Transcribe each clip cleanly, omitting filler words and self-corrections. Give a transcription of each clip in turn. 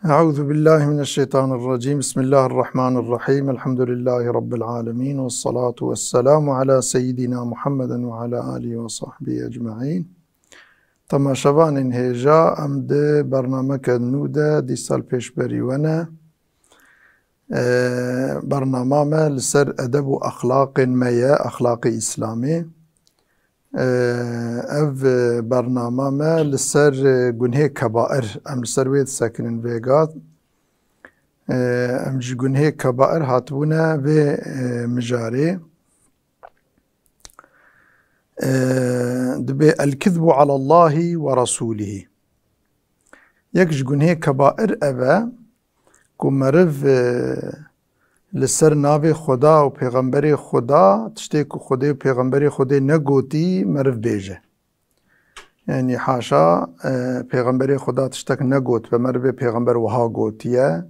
أعوذ بالله من الشيطان الرجيم. بسم الله الرحمن الرحيم. الحمد لله رب العالمين، والصلاة والسلام على سيدنا محمد وعلى آله وصحبه أجمعين. تماشاوان هێژا ئەم دێ بەرنامەکە نوودە دیسال پێشبەریوەنە بەرنامامە لەسەر ئەدەب و ئەخلاقên me ye ئەخلاقی ئیسلامê. Ev bername li ser gunhê kebair em li ser wê disekinin vêgat. Em ji gunhê kebair hatibûne vê mijarê. Dibe el-kizbu alallâhi ve rasûlihî. Yek ji gunhê kebair ev e ku meriv li ser navê Xweda û pêxemberê Xweda tiştê ku Xwedê û pêxemberê Xwedê negotî meriv bêje. Yani haşa pêxemberê Xweda tiştek negot ve merivê pêxember wiha gotiye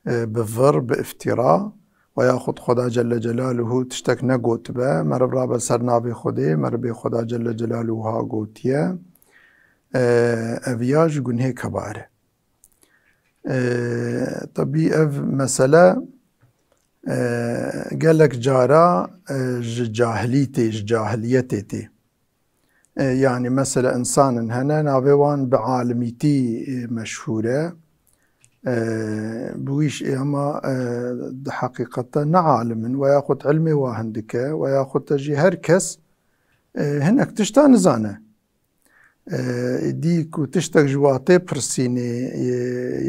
bi vir, bi iftira ve yaxud Xweda Celle Celaluhu tiştek negotibe meriv rabe ser navê Xwedê, merivê Xweda Celle Celaluhu wiha gotiye. Ev ya ji gunhê kebair e. Tabii ev mesele gelek cara ji cahilî tê, ji cahiliyetê tê. Yani mesela insanın hene navê wan bi alimîtî meşhûr e. Bu iş ama di heqîqeta ne alimin ve yaxud ilmê wa hindike ve yaxud jî herkes hinek tişta nizane. Dî ku tiştek ji watê pirsînê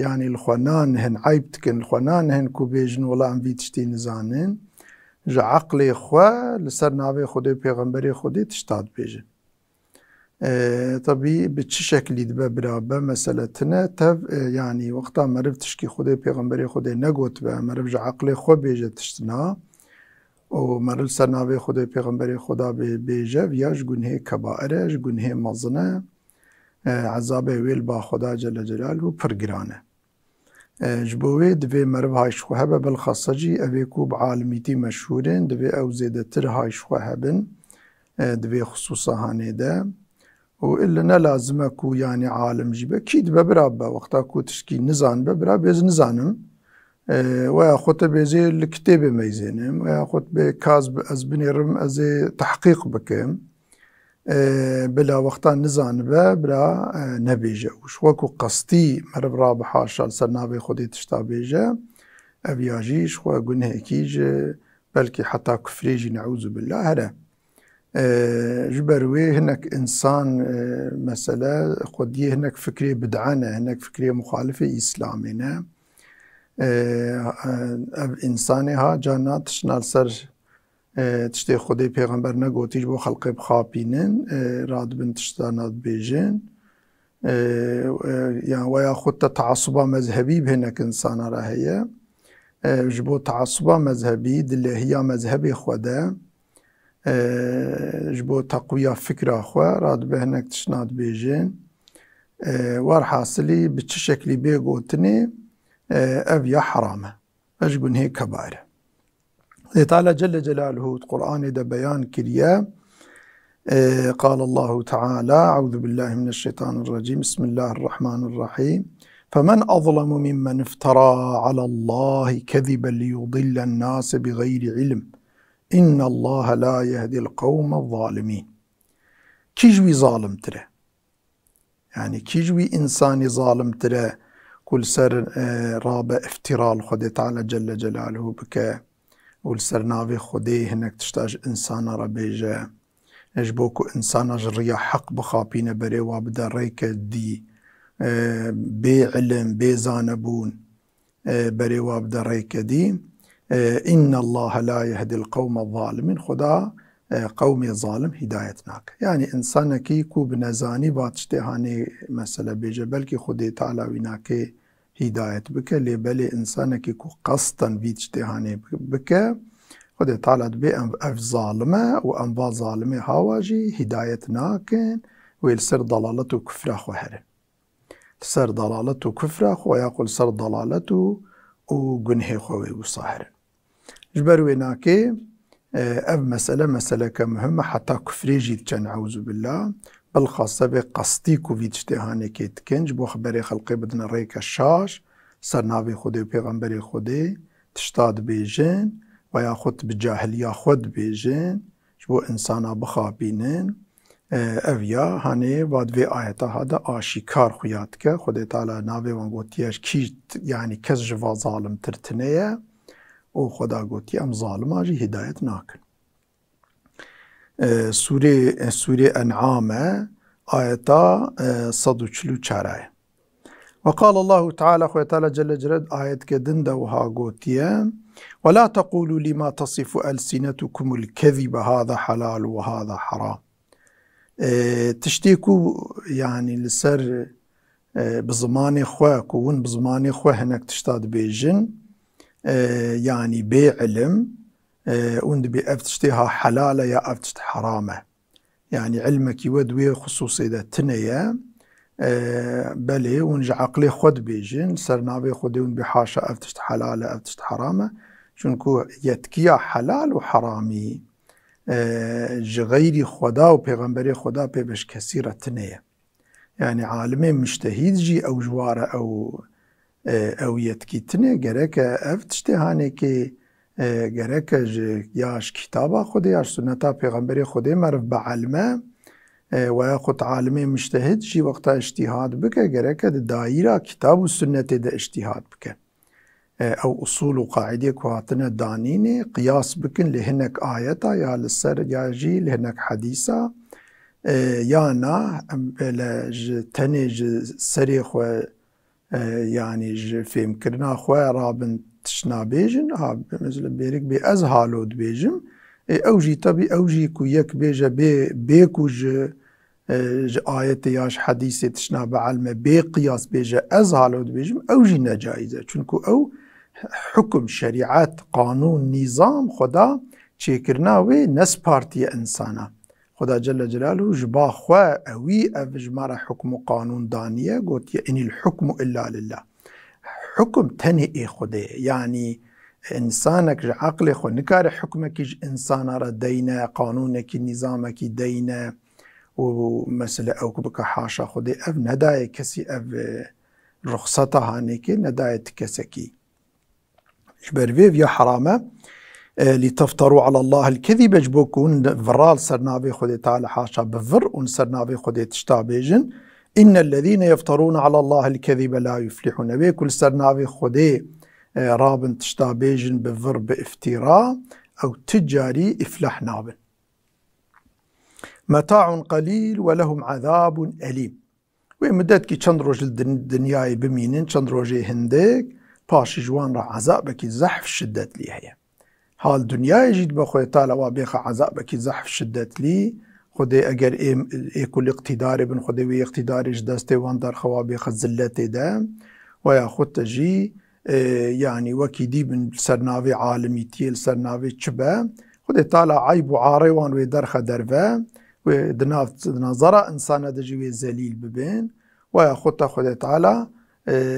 yani li xwe nanihin eyb dikin, li xwe nanihin ku bêjin wela em vî tiştî nizanin, ji eqlê xwe li ser navê Xwedê û pêxemberê Xwedê tişta dibêjin. Tabii bi çi şeklî dibe birabe mesele tune tev yani wexta meriv tişkî Xwedê û pêxemberê Xwedê negotibe, meriv ji eqlê xwe bêje tiştina û meriv ser navê Xwedê û pêxemberê Xweda bêje ya ji gunhê kebair e, ji gunhê mezin e. Ezabê wê li ba Xweda Celle Celaluhu pir giran e. Ji bo wê divê meriv hayş xwe hebe bilxasa jî evê ku bi alimîtî meşhûrin divê ew zêdetir hayş xwe hebin divê xusûsa hanê de. û ille ne lazim e ku yani alim jî be kî dibe birabe wexta ku tişkî nizanibe birabe ez nizanim ve yaxud te bêjê li kitêbê meyzênim ve yaxud bê kaz ez binêrim ez ê tehqîq bikim. Bila wexta nizanibe bira nebêje û ji weku qestî meriv rabe haşa li ser navê Xwedê tişta bêje ev ya jî ji xwe gunhekî ji belkî heta kufrê jî neûzu billah here. Ji ber wê hinek insan mesele Xwediyê hinek fikrê bid'a ne, hinek fikrê muxalifê Îslamê ne. Ev insanê ha carna tişna li ser tiştê Xwedê pêxember negotî ji bo xelkê bixapînin radibin tişta nadibêjin. Yani ve yaxud te teasuba mezhebî bi hinek insana re heye. Ji bo teasuba mezhebî dilêhiya mezhebê xwe de ji bo teqwiya fikra xwe radibe hinek tişna dibêjin. Werhasilî bi çi şeklî bê gotinê ev ya heram e, ji gunhê kebair e. Allah Teala Celle Celaluhu Kur'an'ı da beyan kiriye. قال الله تعالى أعوذ بالله من الشيطان الرجيم بسم الله الرحمن الرحيم فمن أظلم ممن افترى على الله كذبا ليضل الناس بغير علم إن الله لا يهدي القوم الظالمين. كيجوي ظالم ترى يعني كيجوي إنساني ظالم ترى كل سر رابع افتراء الخدي تعالى جل جلاله بك ولسر ناوی خودی هنک تشتاج انسان را بیجه اجبو کو انسان جریا حق بخاپینه بری و بده ریک دی بی علم بی زانبون بری و بده ریک دی ان الله لا يهدي القوم الظالمين. خدا قوم ظالم هدایت ناک. يعني انسان کی کو بنزانی باتشته هانی مسئله بیجه بلکه خودی تعالی ویناکه هدایت بکه لیبلی انسان کی کو قصدن ویجتهانی بکه خود تعالی به اف ظالمه و انوا ظالمه هاواجی هدایت ناکن و السر ضلالت و کفر خو هره سر ضلالت و کفر خو یقول سر ضلالت و گنه خو و صاهر جبر و ناکه اف مسألة كمهمة حتى كفري جيت كان أعوذ بالله بالخاصة بقصدي كوفيد اجتهاني كيت كنج بو خبري خلقي بدنا ريك الشاش سرناوی خودی و پیغمبری خودی تشتاد بیجن و یا خود بجاهلیا خود بیجن جو انسانا بخابینن اویا هنه واد وی آیتا هادا آشیکار خویاد که خود تعالی ناوی وان گوتیش کی یعنی کس جوا ظالم ترتنه او خدا گوتی ام ظالم آجی هدایت ناکن. سوره انعام آیتا 144 وقال الله تعالى خو تعالى جل جلاله آيات كدن دوها قوتيا ولا تقولوا لما تصف ألسنتكم الكذب هذا حلال وهذا حرام. تشتيكو يعني لسر بزمان خواه كون بزمان خواه هناك تشتاد بيجن يعني بعلم وند بأفتشتها حلالة يا أفتشت حرامة يعني علمك يودوي خصوصي ده تنيا بله ونج عقلي خود بيجن سرناوي خودي ون بحاشا أفتشت حلالة أفتشت حرامة چونكو يتكيا حلال وحرامي غيري خدا و پیغمبري خدا بيبش كثيرة تنيا يعني عالمي مجتهد جي أو جوارة أو يتكي تنيا جريك أفتشت هاني كي جريك ياش كتابا خودي ياش سنتا پیغمبري خودي مرف بعلمه و ياخد عالمي مجتهد جي وقتا اجتهاد بك جريك دائرة كتاب والسنة دا اجتهاد بك أو أصول وقاعدة كواتنا دانيني قياس بكن لهنك آياتا يا للسر يا جي لهنك حديثة يانا تنج سريخ و يعني فهم كرنا خواه رابن تشنا بيجن مثل بيرك بي أزهالود بيجم أوجي طبي أوجي كو يك بيجا بيكوج آيات ياش حديثة تشنا بعلمه بقياس بيجا أزهالود بيجم أوجي نجائزة چونكو أو حكم شريعات قانون نظام خدا چيكرنا وي نس بارتي إنسانا خدا جل جلاله جبا خواه أوي أفجمار حكم قانون دانية قلت إن الحكم إلا لله حكم تنهي خدا يعني إنسانك عقل خو نكار حكمك إنسان را دينا قانونك نظامك دينا ومثل أو بك حاشا خدا أف نداي كسي أف رخصتها هانيك نداي تكسكي جبرفيف يا حرامة لتفتروا على الله الكذب جبوكون فرال سرنابي خدا تعالى حاشا بفر ونسرنابي خدا تشتابيجن إن الذين يفترون على الله الكذب لا يفلحون بكل سرنابي خدا رابن تشتابيجن بفرب افتراء أو تجاري إفلح نابن متاع قليل ولهم عذاب أليم ومدتك چند روج الدنياي بمينين چند روجي هندك باش جوان را عذابك زحف شدت لي هي حال دنياي جيد بخوي تعالى وابيخ عذابك زحف شدت لي خدي اگر كل اقتدار بن خدي وي اقتدار جدستي وان در خوابيخ زلتي دا ويا خد تجي يعني وكي دي من سرناوي عالمي تيل سرناوي چبا خدي تعالى عيب وعاري وان وي درخ درفا ودناف نظرة انسان دجوي زليل ببين ويا خدي تعالى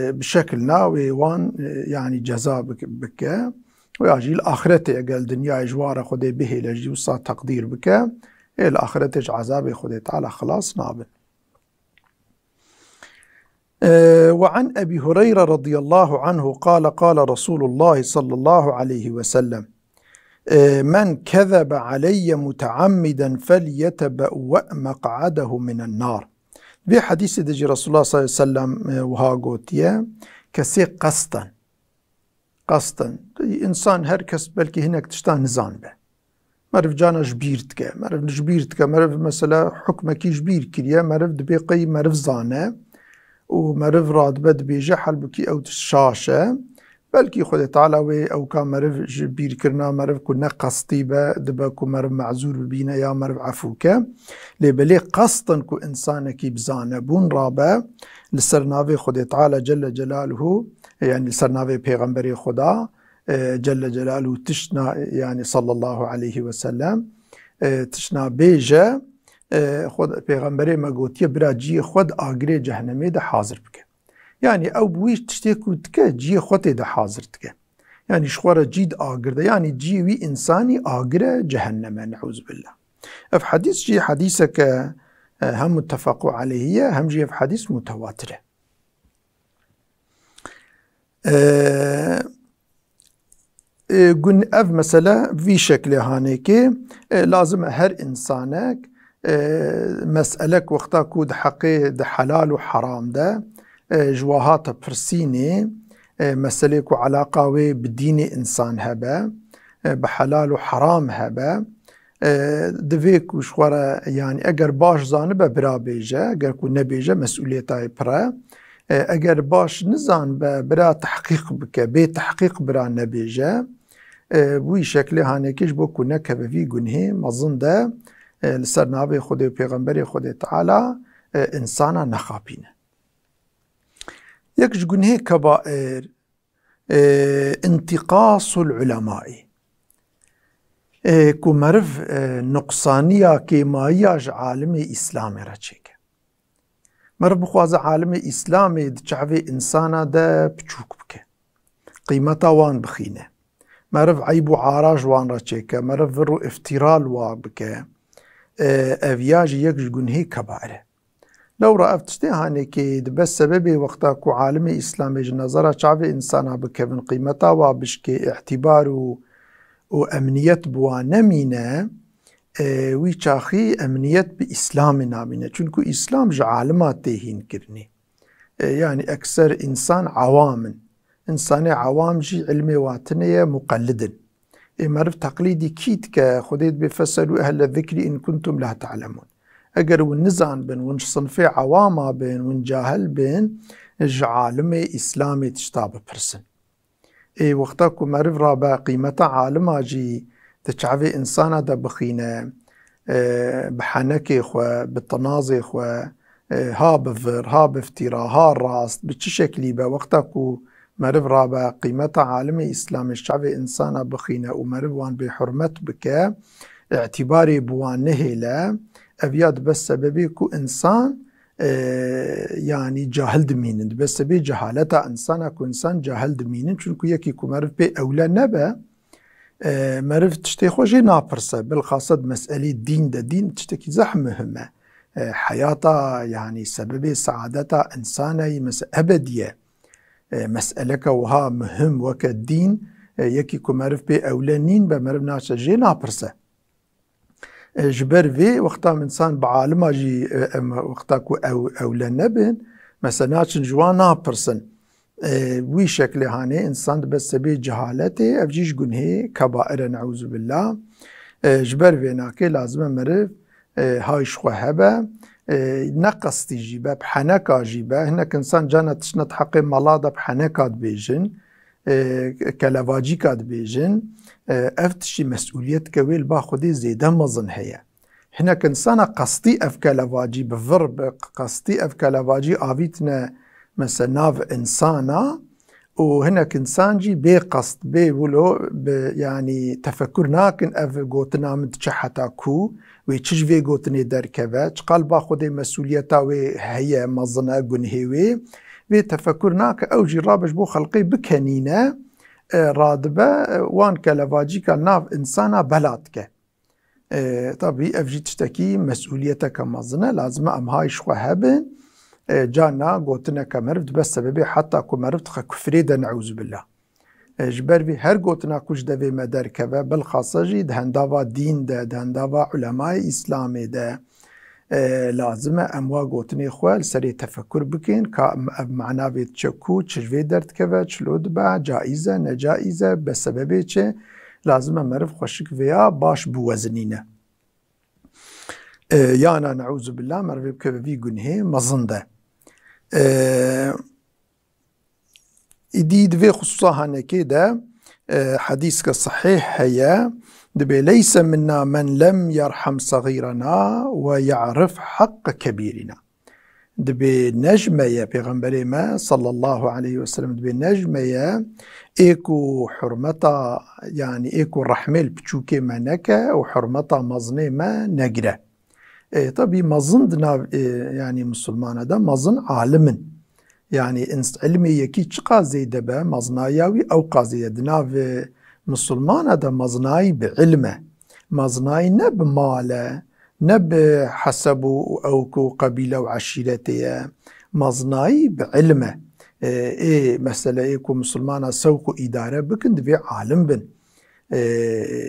بشكل ناوي وان يعني جزاء بك ويجي الآخرة قال دنيا جوار خدي به لجي وصا تقدير بك الآخرة عذاب خدي تعالى خلاص نابل. وعن أبي هريرة رضي الله عنه قال قال رسول الله صلى الله عليه وسلم من كذب علي متعمدا فليتبوأ مقعده من النار. بحديث دجي رسول الله صلى الله عليه وسلم وها قوتيا كسي قصدا إنسان هركس بلكي هناك تشتان نزان به مرف جانا جبيرتك مرف مثلا حكمك جبير كريا مرف دبيقي مرف زانه ومرف رادبت بيجحل بكي أو تشاشة بلكي خد تعالى أو كان مرف جبير كرنا مرف كنا قصدي دبكو مرف معزول بينا يا مرف عفوكا لبلي قصدا كو إنسانك بزانه بون رابا لسرناوي خد تعالى جل جلاله يعني لسرناوي پیغمبري خدا جل جلاله تشنا يعني صلى الله عليه وسلم تشنا بيجا خود پیغمبري ما قوتيه برا جي خود آگري جهنمي ده حاضر بك يعني او بويش تشتيكو تك جي خود ده حاضر تك يعني شخورة جيد آگر ده يعني جي وي إنساني آگر جهنم نعوذ بالله. في حديث جي حديثك هم متفقوا عليه هم جي في حديث متواتره. قن اف مثلا في شكل هانيكي لازم هر انسانك مسألك وقتا كود حقي ده حلال وحرام ده جواهات برسيني مسألك وعلاقة بدين إنسان هبا بحلال وحرام هبا دویک وشواره يعني اگر باش زانبه برا بیجه اگر کو نبیجه مسئولیتای پره اگر باش نزان برا تحقیق بکه بی تحقیق برا نبیجه بوی شکلی هانیکیش بو کنه که بوی گنهی مظن ده لسر نابه خود و پیغمبر خود تعالی انسانا نخابینه. یکش گنهی کبائر انتقاص العلماء کو مرف نقصانیه کیماییاش عالم اسلامی را چیکه مرف بخواز عالم اسلامی ده چعوی انسانا ده بچوک بکه قیمتا وان بخینه مرف عیب و عاراج وان را چیکه مرف ورو افترال وان بکه اویاج یکش گنهی کبائره لو رأفت تشتهاني كي بس سببي وقتا كو عالم اسلامي جنظرة چعوی انسانا بکه من قیمتا وان بشكي اعتبار وأمنيت بوانمينة ويشاخي أمنيت بإسلام نامينة چونكو إسلام جا عالمات تهين كرني يعني أكثر إنسان عوام إنسان عوام جي علمي واتنية مقلدا معرف تقليدي كيت كخديت بفسلوا أهل الذكر إن كنتم لا تعلمون أجر ونزان بين ونش صنفي عواما بين ونجاهل بين جا عالمي إسلامي تشتاب برسن وقتا کو معرف رابع قیمتا عالم جی تشعوی انسانا دا بخینه بحنکی خو بالتنازي خو ها بفر ها بافتراء ها راست بچ شکلی با وقتا کو معرف رابع قیمتا عالم اسلام شعوی انسانا بخینه و معرف وان بحرمت بکه اعتباری بوان نهیله اویاد بس سببی کو انسان يعني جاهل دمينن بس بي جهالتا انسان اكو انسان جاهل دمينن چونكو يكي كو معرف بي اولا نبا معرف تشتي خوشي نابرسه بالخاصة مسألة دين دا دين تشتكي زح مهمة حياتا يعني سبب سعادتا انساني ابدية مسألة وها مهم وكا الدين يكي كو معرف بي اولا نين بمعرف ناشا جي نابرسه جبر في وقتا انسان بعالم جي وقتا كو اولا نبن مثلا جوانا برسن وي شكل هاني انسان بس بي جهالته افجيش جنهي كبائر نعوذ بالله جبر في ناكي لازم مرف هاي شخوهبه نقص تجيبه بحنكا جيبه هناك انسان جانا تشنت حقي ملاده بحنكات بيجن كلواجي كاد بيجن افتشي مسؤوليت كويل باخدي زيدا مظن هي هنا كنسانا قصدي اف كلواجي بفرب قصدي اف كلواجي آفيتنا مثلا ناف انسانا وهنا كنسان جي بي قصد بي ولو يعني تفكر ناكن اف قوتنا متشحتا كو ويتشج في قوتني دركبه قال باخدي مسؤوليتا وي هي مظنه قنهيوي في تفكر ناك اوجي رابش بو خلقي بكنينه رادبه وان كلواجي كان ناف انسانا بلاتك طبي افجي تشتكي مسؤوليتك مظنه لازم ام هاي شخو هبن جانا قوتنا كمرفت بس سببي حتى كو مرفت كفريدا نعوذ بالله جبر في هر قوتنا كوش دفي مدار كبه بالخاصه جي دهنداوا دين ده دهنداوا علماء اسلامي ده لازم اموا قوتني خوال سري تفكر بكين كمعنا بيت تشكو تشجوي درد كبه تشلود با جائزه نجائزه بسببه چه لازم مرف خوشك فيها باش بوزنينه يانا نعوذ بالله مرف بكبه في قنهي مظنده إديد في خصوصا هناكي ده حديث صحيح هي دبي ليس منا من لم يرحم صغيرنا ويعرف حق كبيرنا دبي نجمية بيغمبري ما صلى الله عليه وسلم دبي نجمية ايكو حرمتا يعني ايكو رحمل بچوكي ما نكا وحرمتا مظني ما نقرأ طبي مظن يعني مسلمان ده مظن عالم يعني علمي يكي چقا زيده به مظناياوي او قاضي دنا في مسلمان هذا مظناي بعلمه مظناي نب ماله نب حسبه او كو قبيله وعشيرته مظناي بعلمه ايه مساله ايكو مسلمان سوق اداره بكن دبي عالم بن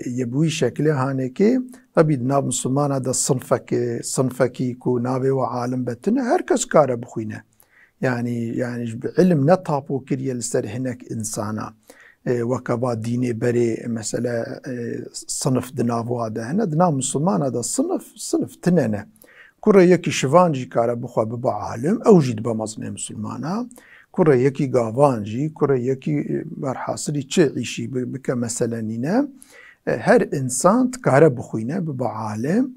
يبوي شكله هانيكي طبي ناب مسلمان هذا صنفكي كو نابي وعالم بتنا هركس كاره بخوينه يعني بعلم نطابو كريا لسر هناك إنسانا وكبا ديني بري مثلا صنف دنافو هذا هنا دناب مسلمان هذا صنف تننا كره يكي شفانجي كاره بخوا ببا عالم أو جيد بمزني مسلمانا كره يكي غافانجي كره يكي برحاصلي تشعيشي بك مثلا نينا هر إنسان تكاره بخوينه ببا عالم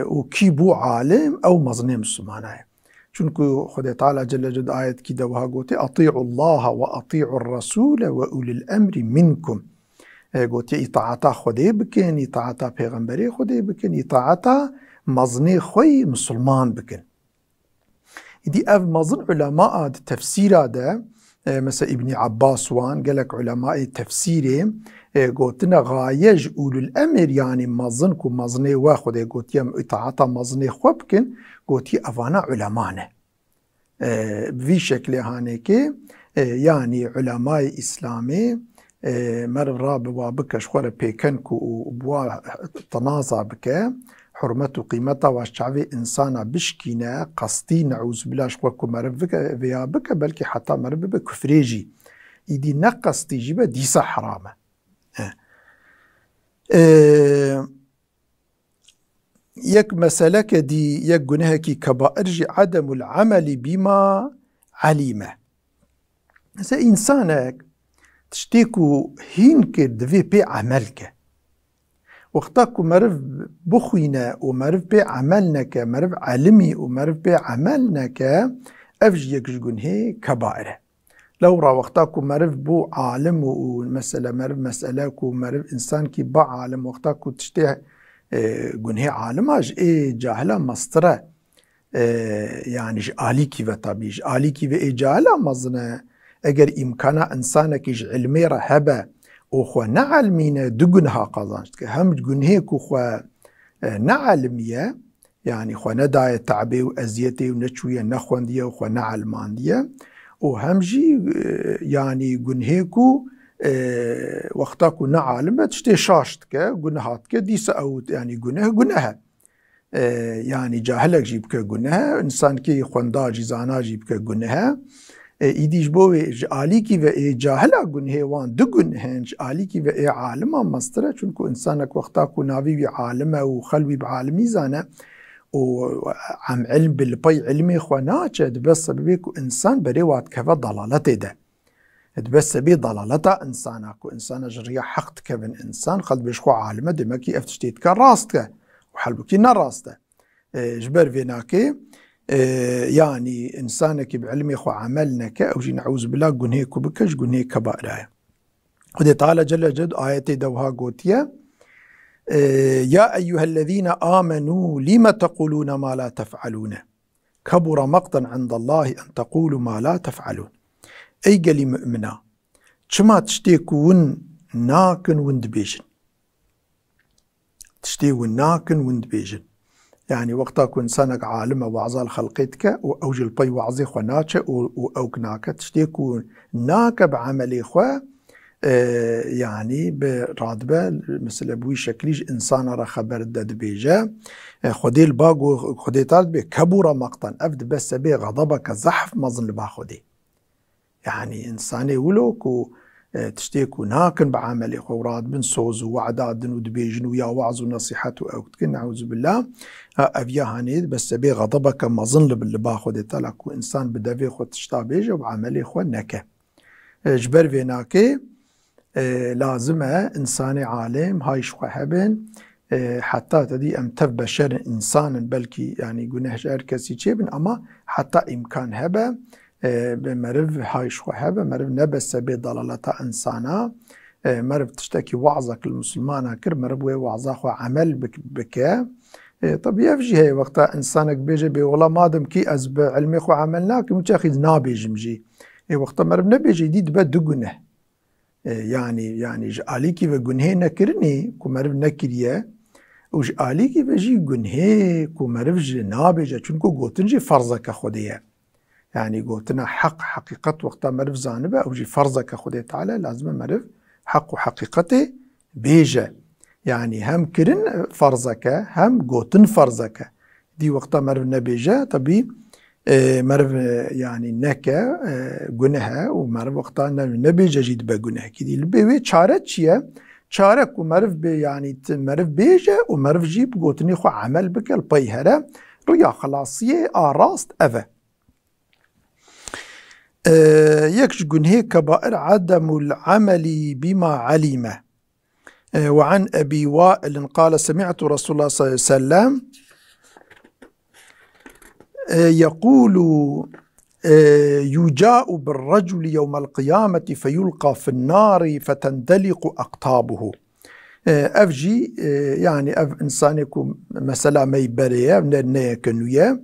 وكي بو عالم أو مزني مسلمانا چونکو خدا تعالی جل جد آیت کی دوها گوتی اطیعوا الله و اطیعوا الرسول و اولی الامر منکم گوتی اطاعتا خدا بکن اطاعتا پیغمبری خدا بکن اطاعتا مزنی خوی مسلمان بکن ایدی اف مزن علماء تفسیر ده مثل ابن عباس وان قالك علماء تفسيره قوتنا غايج أولو الأمر يعني مزن كو مزني واخد قوتي اطاعتا مزني خوبكن قوتي أفانا علمانه بفي شكل هانيكي يعني علماء إسلامي مر راب وابكش خور بيكنكو وبوا تنازع بك حرمته قيمته والشعبي إنسانا بشكينا قصدي نعوذ بالله شخوكو مرفك فيها بك بلكي حتى مرف بكفريجي إيدي نقصدي جيبه ديسا حرامه يك مسألة دي يك جنهكي كبائرج عدم العمل بما علمه مثلا إنسانك تشتيكو هينك دفي بي عملك وقتاكو مرف بخوينا ومرف بي عملنك مرف علمي ومرف بي عملنك أفج يك جنهي كبائره لو را وقتاكو مرف بو عالم ومسألة مرف مسألة مرف إنسان كي با عالم وقتاكو تشتيه جنهي عالماج جاهلة مصطرة يعني آليكي وطبيج آليكي و جاهلة مزنة اگر إمكانا إنسانك علمي رهبة وخوا نعلمينه دو جنها قضانشت هم جنهي كو خوا نعلمية يعني خوا نداية تعبي وأزيتي ونشوية نخواندية وخوا نعلماندية وهمجي يعني جنهيكو وقتاكو نعالم تشتي شاشتك جنهاتك ديس أو يعني جنها يعني جاهلك جيبك جنها إنسان كي خوانداجي زانا جيبك جنها إيديش بوي آليكي و جاهلا جنهي وان دو جنهنج آليكي و عالما مصدره چونكو إنسانك وقتاكو ناوي بعالمه وخلوي بعالمي زانا وعم علم بالبي علمي خواناچه دبس بيكو إنسان بريوات كفا ضلالته ده دبس بي ضلالته إنسانك وإنسان جريا حق تكفن إنسان خد بيشخو عالمه دمكي افتشتيت كان راستك وحلبكي نراسته جبر فيناكي يعني إنسانك بعلمي خو عملنك أو جي نعوذ بالله جنهيك بكش جنهيك كبائرها ودي تعالى جل جد آياتي دوها قوتية يا أيها الذين آمنوا لما تقولون ما لا تفعلون كبر مقتا عند الله أن تقولوا ما لا تفعلون أي قلي مؤمنا شما تشتيكون ناكن وندبيجن تشتيكون ناكن وندبيجن يعني وقتا كون سنك عالمة وعزال خلقيتك وأوجي البي وعزي خواناتك وأوكناك تشتيكون ناك بعملي خوا يعني برادبة مثل أبوي شكليج إنسان را خبر داد بيجا خدي الباقو خدي طالب بي كبورة مقطن أفد بس بي غضبك زحف مظن لبا خدي يعني إنساني ولوك تشتيكو ناكن بعملي خورات بن صوز وعداد ودبيجن ويا وعظ ونصيحات وأوكتكن نعوذ بالله أفيا هانيد بس بي غضبك مظن لبا خدي طالك وإنسان بدافي خد تشتابيجا وعملي خو نكا جبر فيناكي لازمه إنساني عالم هاي شوهبن حتى تدي أم تف بشر إنسانا بلكي يعني جنهش أركسي تشيبن أما حتى إمكان هبه بمرف هاي شوهبه مرف نبس بضلالة إنسانا مرف تشتكي وعظك المسلمان كر مرف وعظاك وعمل بك طب يفجي هي وقتا إنسانك بيجي بي والله مادم كي أزب علمي خو عملناك متاخذ نابيج مجي وقتا مرف نبيجي دي دبا دو جنه يعني عليكي وجنهي نكرني كمرف نكريه وج عليكي وجي جنهي كمرف جنابجه چونكو قوتنجي فرضك خديه يعني قوتنا حق حقيقة وقتا مرف زانبه او جي فرضك خديه تعالى لازم مرف حق وحقيقته بيجا يعني هم كرن فرزك هم قوتن فرزك دي وقتا مرف نبيجا طبي مرف يعني نكا جنها ومرف وقتا نبيجا جيد بجنها كدي البيوي شارت شيا شارك ومرف يعني مرف بيجا ومرف جيب قوتني خو عمل بك البيهرة ريا خلاصية راست أفا يكش جنه كبائر عدم العمل بما علمه. وعن أبي وائل قال سمعت رسول الله صلى الله عليه وسلم يقول يجاء بالرجل يوم القيامة فيلقى في النار فتندلق أقطابه. أفجي يعني أف إنسانكم مثلا ما يبريا نيكنويا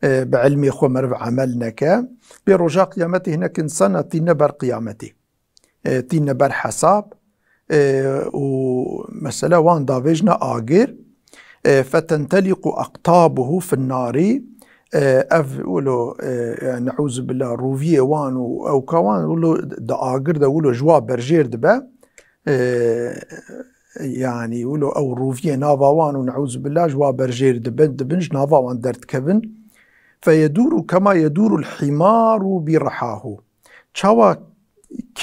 بعلمي خو مرف عملنك برجاء قيامته هناك إنسان تنبر قيامته تنبر حساب ومثلا وان دافجنا آجر فتنتلق أقطابه في النار ولو نعوذ بالله روفيه وان أو كوان ولو دا آجر دا ولو جوا برجير دبا يعني ولو أو روفيه نافا وان ونعوذ بالله جوا برجير دبنج نافا وان درت كبن فيدور كما يدور الحمار برحاه شوا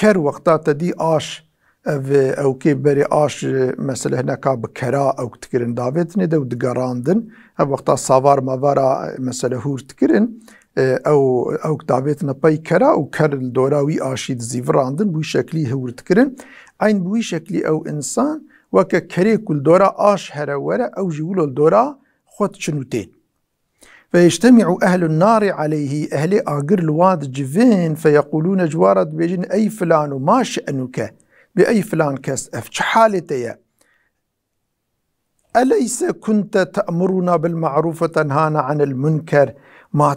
كر وقتا تدي آش او كي بري آش مثلا هناك بكرا او تكرن دافيتني دو دقاراندن او وقتا صافار مافارا مثلا هور تكرن او دافيتنا باي كرا او كر الدوراوي آشيد زيفراندن بوي شكلي هور تكرن عين بوي شكلي او انسان وكا كري كل دورا آش هراورا او جيولو الدورا خود شنوتين فيجتمع أهل النار عليه أهل آقر الواد جفين فيقولون جوارد بيجين أي فلان ما شأنك بأي فلان كسف حالتي أليس كنت تأمرنا بالمعروف وتنهانا عن المنكر ما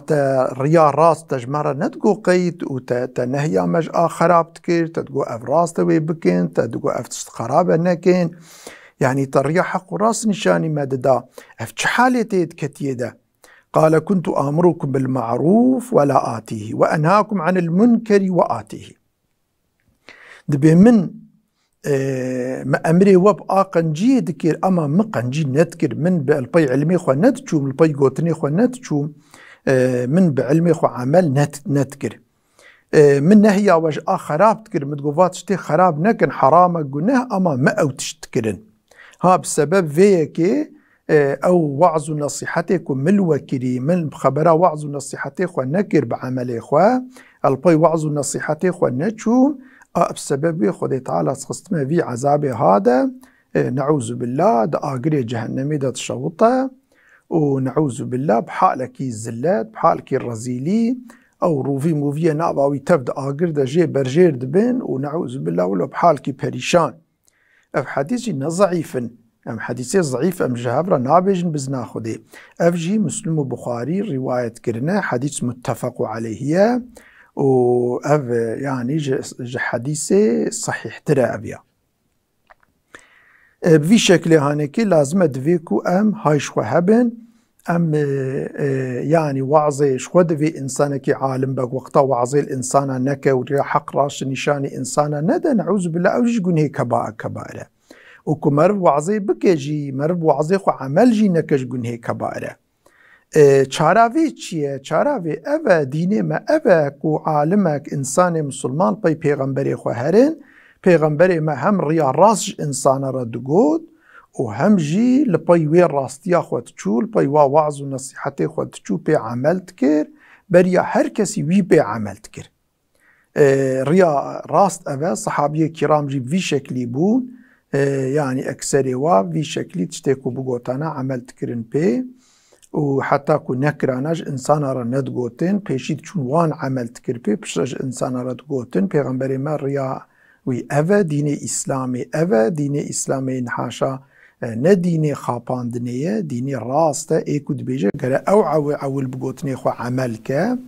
ريا راس تجمر ندقو قيت وتنهيا مج آخراب تكير تدقو أف راس توي بكين تدقو أف خرابة نكين يعني تريا حق راس نشاني مددا أف حالتي كتيدا قال كنت آمركم بالمعروف ولا آتيه وأنهاكم عن المنكر وآتيه دبي من ما أمري وبقى قنجي دكير أما مقنجي نتكر من بالبي علمي خو نتشوم البي قوتني خو نتشوم من بعلمي خو عمل نتكر من نهيا وج خراب تكر متقوفات شتي خراب نكن حرام قناه أما ما أو تشتكرن ها بسبب فيكي أو وعظ نصيحتكم من الوكري من خبرا وعظ نصيحتك ونكر بعمل إخوة البي وعظ نصيحتك ونشوم بسبب خدي تعالى سخستما في عذاب هذا نعوذ بالله دا آقري جهنمي دا تشوطة ونعوذ بالله بحالك الزلات بحالك الرزيلي أو روفي موفية نعباوي تبدا آقر دا جي برجير دبن ونعوذ بالله ولو بحالك بريشان أف حديثي نضعيفا ام حديثي ضعيف ام جهابرا نابجن بزنا خدي افجي مسلم وبخاري رواية كرنا حديث متفق عليه و اف يعني حديثي صحيح ترى ابيا بفي شكل هانيكي لازم ادفيكو ام هاي شو هبن ام يعني وعظي شو دفي انسانك عالم بك وقتا وعظي الانسان نكا وريا حق راش نشاني انسانا ندى نعوذ بالله اوجي قون هي كبائر وكو مرف وعظي بكجي مرف وعظي خو عمل جي نكش قون هي كبائر چاراوی چیه؟ چاراوی اوه دینه ما اوه کو عالمک انسان مسلمان پی پیغمبری خو هرن پیغمبری ما هم ریا راست انسان را دگود و هم جی لپی وی راستیا خود چول پی وا وعظ و نصیحت خود چو پی عملت کر بریا هر کسی وی پی عملت کر ریا راست اوه صحابی کرام جی وی شکلی بون يعني أكثر وفي شكل تشتكو بقوتانا عملت كرن بي وحتى كو نكراناج إنسان را ندقوتن بيشيد چون وان عملت كر بي بشرج إنسان را دقوتن پیغمبر ما ريا وي أفا دين إسلامي أفا دين إسلامي نحاشا ندين خاپاندنية دين راستا ايكو دبيجا قرأ أو عول بقوتني خو عملك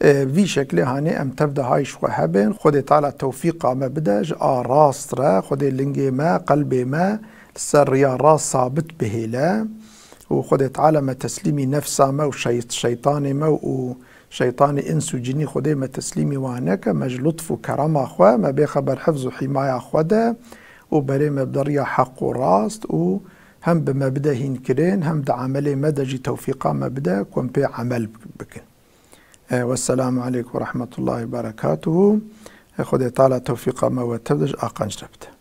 في شكل هاني ام تبدا هاي شو هبن خدي تعالى توفيق ما بدج راست را خدي لنجي ما قلبي ما سر يا راس صابت به لا وخدي تعالى ما تسليمي نفسه ما وشيطاني ما وشيطاني انس وجني خدي ما تسليمي وانك مج لطف وكرم اخوا ما بخبر حفظ وحمايه اخوده و بەرێ مەبدەڕیا حەق و ڕاست و هەم بە مەبدە هینکرێن هەم دە عەمەلێ مەدەجی تەوفیقا مەبدە کۆم پێ عەمەل بکن. والسلام عليكم ورحمة الله وبركاته. خدای تعالی توفیق ما و تبدش آقانج ربته.